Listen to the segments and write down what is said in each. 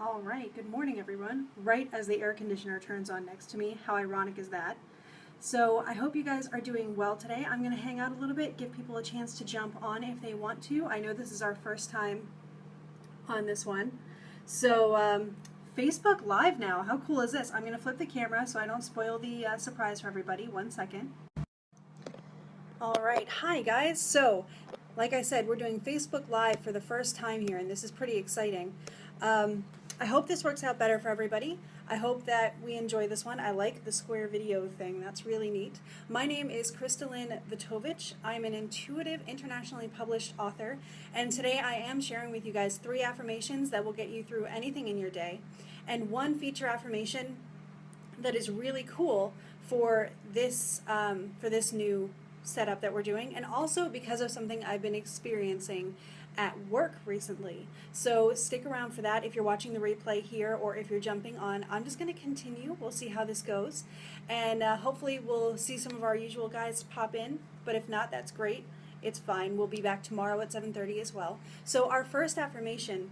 All right, good morning, everyone. Right as the air conditioner turns on next to me. How ironic is that? So, I hope you guys are doing well today. I'm going to hang out a little bit, give people a chance to jump on if they want to. I know this is our first time on this one. So, Facebook Live now. How cool is this? I'm going to flip the camera so I don't spoil the surprise for everybody. 1 second. All right, hi guys. So, like I said, we're doing Facebook Live for the first time here, and this is pretty exciting. I hope this works out better for everybody. I hope that we enjoy this one. I like the square video thing. That's really neat. My name is Kristalyn Vitovich. I'm an intuitive, internationally published author, and today I am sharing with you guys 3 affirmations that will get you through anything in your day, and 1 feature affirmation that is really cool for this new setup that we're doing, and also because of something I've been experiencing at work recently. So stick around for that if you're watching the replay here or if you're jumping on. I'm just going to continue. We'll see how this goes, and hopefully we'll see some of our usual guys pop in, but if not, that's great. It's fine. We'll be back tomorrow at 7:30 as well. So our first affirmation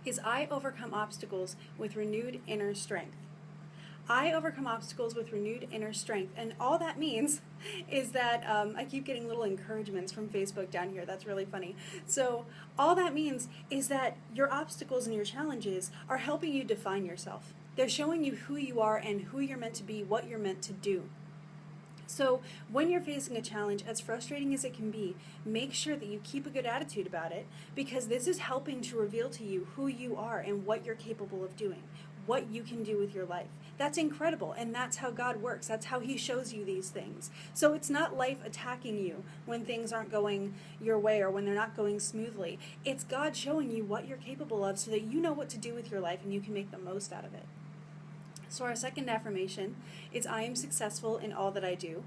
is I overcome obstacles with renewed inner strength. I overcome obstacles with renewed inner strength. And all that means is that I keep getting little encouragements from Facebook down here. That's really funny. So all that means is that your obstacles and your challenges are helping you define yourself. They're showing you who you are and who you're meant to be, what you're meant to do. So when you're facing a challenge, as frustrating as it can be, make sure that you keep a good attitude about it, because this is helping to reveal to you who you are and what you're capable of doing, what you can do with your life. That's incredible, and that's how God works. That's how He shows you these things. So it's not life attacking you when things aren't going your way or when they're not going smoothly. It's God showing you what you're capable of so that you know what to do with your life and you can make the most out of it. So our second affirmation is I am successful in all that I do.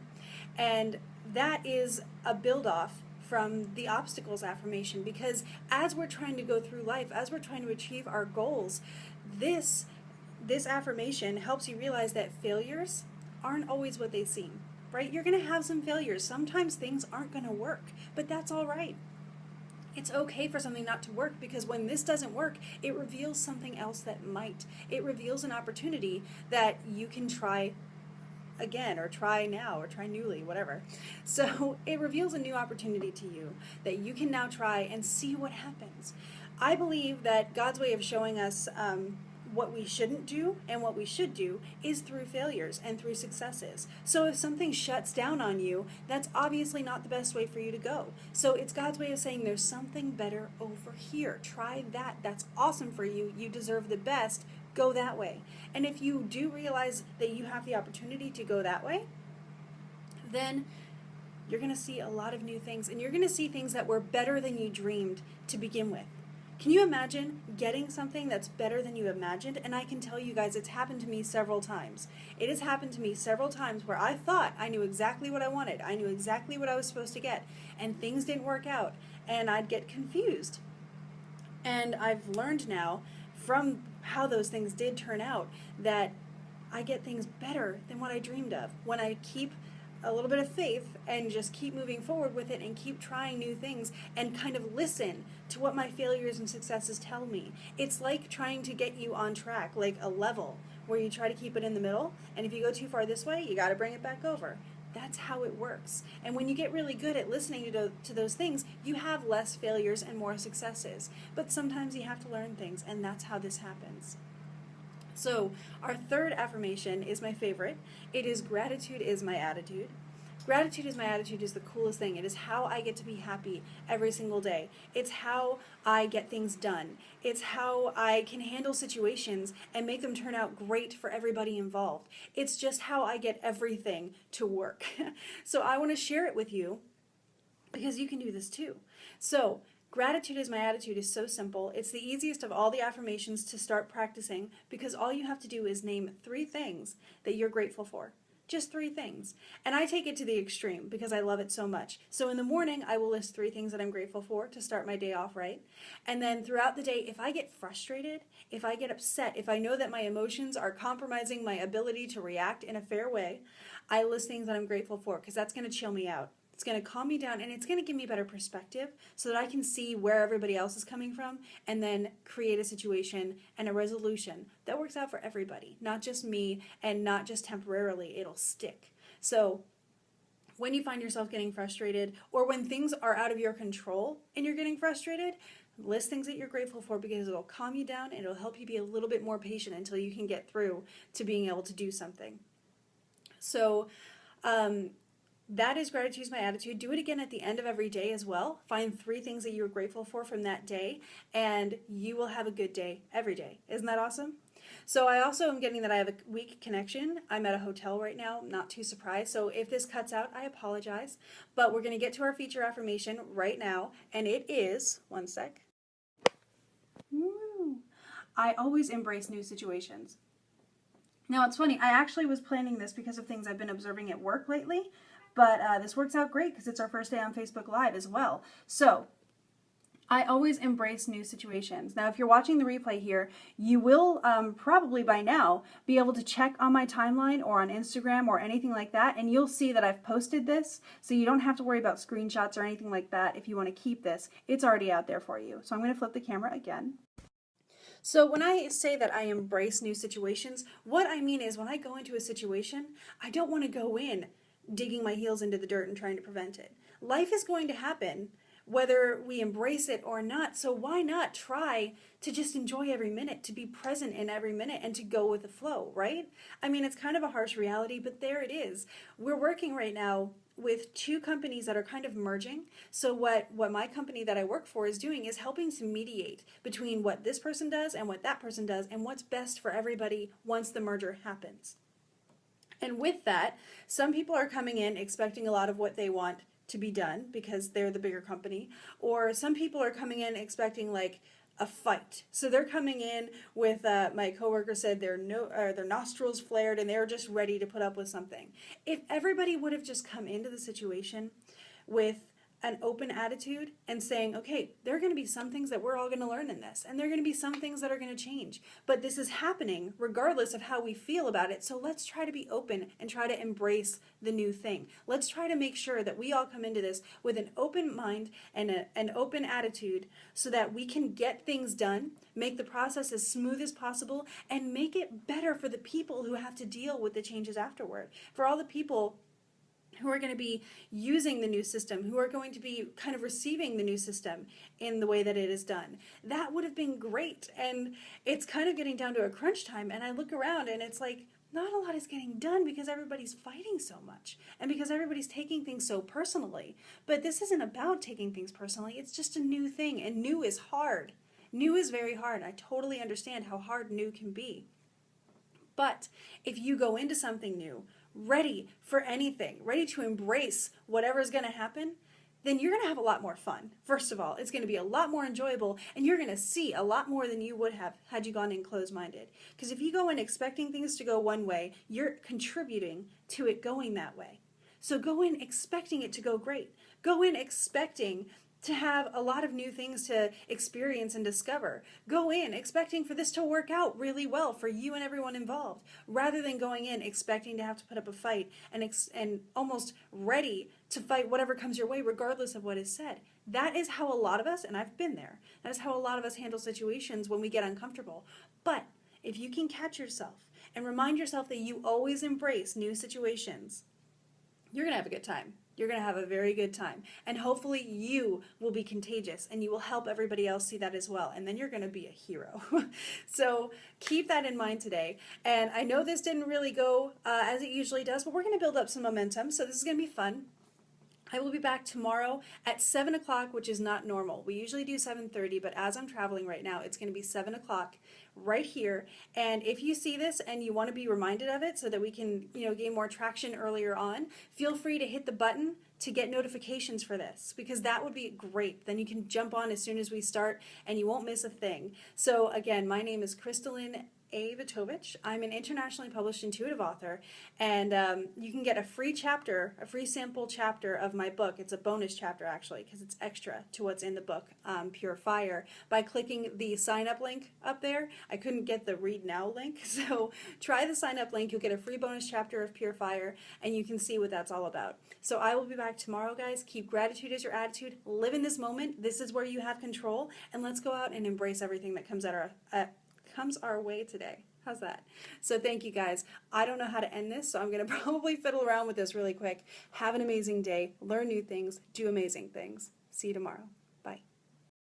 And that is a build-off from the obstacles affirmation, because as we're trying to go through life, as we're trying to achieve our goals, this affirmation helps you realize that failures aren't always what they seem, right? You're going to have some failures. Sometimes things aren't going to work, but that's all right. It's okay for something not to work, because when this doesn't work, it reveals something else that might. It reveals an opportunity that you can try again, or try now, or try newly, whatever. So it reveals a new opportunity to you that you can now try and see what happens. I believe that God's way of showing us what we shouldn't do and what we should do is through failures and through successes. So if something shuts down on you, that's obviously not the best way for you to go. So it's God's way of saying there's something better over here. Try that. That's awesome for you. You deserve the best. Go that way. And if you do realize that you have the opportunity to go that way, then you're going to see a lot of new things, and you're going to see things that were better than you dreamed to begin with. Can you imagine getting something that's better than you imagined? And I can tell you guys, it's happened to me several times. It has happened to me several times where I thought I knew exactly what I wanted. I knew exactly what I was supposed to get, and things didn't work out, and I'd get confused. And I've learned now from how those things did turn out that I get things better than what I dreamed of when I keep a little bit of faith and just keep moving forward with it and keep trying new things and kind of listen to what my failures and successes tell me. It's like trying to get you on track, like a level where you try to keep it in the middle, and if you go too far this way, you got to bring it back over. That's how it works. And when you get really good at listening to those things, you have less failures and more successes. But sometimes you have to learn things, and that's how this happens. So our third affirmation is my favorite. It is gratitude is my attitude. Gratitude is my attitude is the coolest thing. It is how I get to be happy every single day. It's how I get things done. It's how I can handle situations and make them turn out great for everybody involved. It's just how I get everything to work. So I want to share it with you because you can do this too. So gratitude is my attitude is so simple. It's the easiest of all the affirmations to start practicing, because all you have to do is name 3 things that you're grateful for. Just 3 things. And I take it to the extreme because I love it so much. So in the morning, I will list 3 things that I'm grateful for to start my day off right. And then throughout the day, if I get frustrated, if I get upset, if I know that my emotions are compromising my ability to react in a fair way, I list things that I'm grateful for, because that's going to chill me out. It's going to calm me down, and it's going to give me better perspective so that I can see where everybody else is coming from and then create a situation and a resolution that works out for everybody, not just me and not just temporarily. It'll stick. So when you find yourself getting frustrated, or when things are out of your control and you're getting frustrated, list things that you're grateful for, because it'll calm you down and it'll help you be a little bit more patient until you can get through to being able to do something. So that is Gratitude is My Attitude. Do it again at the end of every day as well. Find 3 things that you're grateful for from that day, and you will have a good day every day. Isn't that awesome? So I also am getting that I have a weak connection. I'm at a hotel right now, not too surprised. So if this cuts out, I apologize. But we're going to get to our feature affirmation right now, and it is, one sec. Woo. I always embrace new situations. Now it's funny, I actually was planning this because of things I've been observing at work lately, but this works out great because it's our first day on Facebook Live as well. So I always embrace new situations. Now, if you're watching the replay here, you will probably by now be able to check on my timeline or on Instagram or anything like that, and you'll see that I've posted this, so you don't have to worry about screenshots or anything like that. If you want to keep this, it's already out there for you. So I'm going to flip the camera again. So when I say that I embrace new situations, what I mean is when I go into a situation, I don't want to go in digging my heels into the dirt and trying to prevent it. Life is going to happen whether we embrace it or not, so why not try to just enjoy every minute, to be present in every minute, and to go with the flow, right? I mean, it's kind of a harsh reality, but there it is. We're working right now with 2 companies that are kind of merging. So what my company that I work for is doing is helping to mediate between what this person does and what that person does, and what's best for everybody once the merger happens. And with that, some people are coming in expecting a lot of what they want to be done because they're the bigger company, or some people are coming in expecting like a fight. So they're coming in with, my coworker said their nostrils flared and they're just ready to put up with something. If everybody would have just come into the situation with an open attitude and saying, okay, there are going to be some things that we're all going to learn in this, and there are going to be some things that are going to change, but this is happening regardless of how we feel about it, so let's try to be open and try to embrace the new thing. Let's try to make sure that we all come into this with an open mind and an open attitude so that we can get things done, make the process as smooth as possible, and make it better for the people who have to deal with the changes afterward. For all the people who are going to be using the new system, who are going to be kind of receiving the new system in the way that it is done. That would have been great. And it's kind of getting down to a crunch time, and I look around and it's like, not a lot is getting done because everybody's fighting so much and because everybody's taking things so personally. But this isn't about taking things personally. It's just a new thing, and new is hard. New is very hard. I totally understand how hard new can be. But if you go into something new, ready for anything, ready to embrace whatever is going to happen, then you're going to have a lot more fun. First of all, it's going to be a lot more enjoyable, and you're going to see a lot more than you would have had you gone in closed-minded. Because if you go in expecting things to go one way, you're contributing to it going that way. So go in expecting it to go great. Go in expecting to have a lot of new things to experience and discover. Go in expecting for this to work out really well for you and everyone involved, rather than going in expecting to have to put up a fight and almost ready to fight whatever comes your way regardless of what is said. That is how a lot of us, and I've been there, that is how a lot of us handle situations when we get uncomfortable. But if you can catch yourself and remind yourself that you always embrace new situations, you're going to have a good time. You're going to have a very good time. And hopefully you will be contagious and you will help everybody else see that as well. And then you're going to be a hero. So keep that in mind today. And I know this didn't really go as it usually does, but we're going to build up some momentum. So this is going to be fun. I will be back tomorrow at 7 o'clock, which is not normal. We usually do 7:30, but as I'm traveling right now, it's going to be 7 o'clock right here. And if you see this and you want to be reminded of it so that we can, gain more traction earlier on, feel free to hit the button to get notifications for this, because that would be great. Then you can jump on as soon as we start and you won't miss a thing. So again, my name is Crystalline A. Vitovich. I'm an internationally published intuitive author, and you can get a free sample chapter of my book. It's a bonus chapter actually, because it's extra to what's in the book, Pure Fire, by clicking the sign up link up there. I couldn't get the read now link, so try the sign up link. You'll get a free bonus chapter of Pure Fire, and you can see what that's all about. So I will be back back tomorrow, guys. Keep gratitude as your attitude. Live in this moment. This is where you have control. And let's go out and embrace everything that comes comes our way today. How's that? So thank you, guys. I don't know how to end this, so I'm going to probably fiddle around with this really quick. Have an amazing day. Learn new things. Do amazing things. See you tomorrow.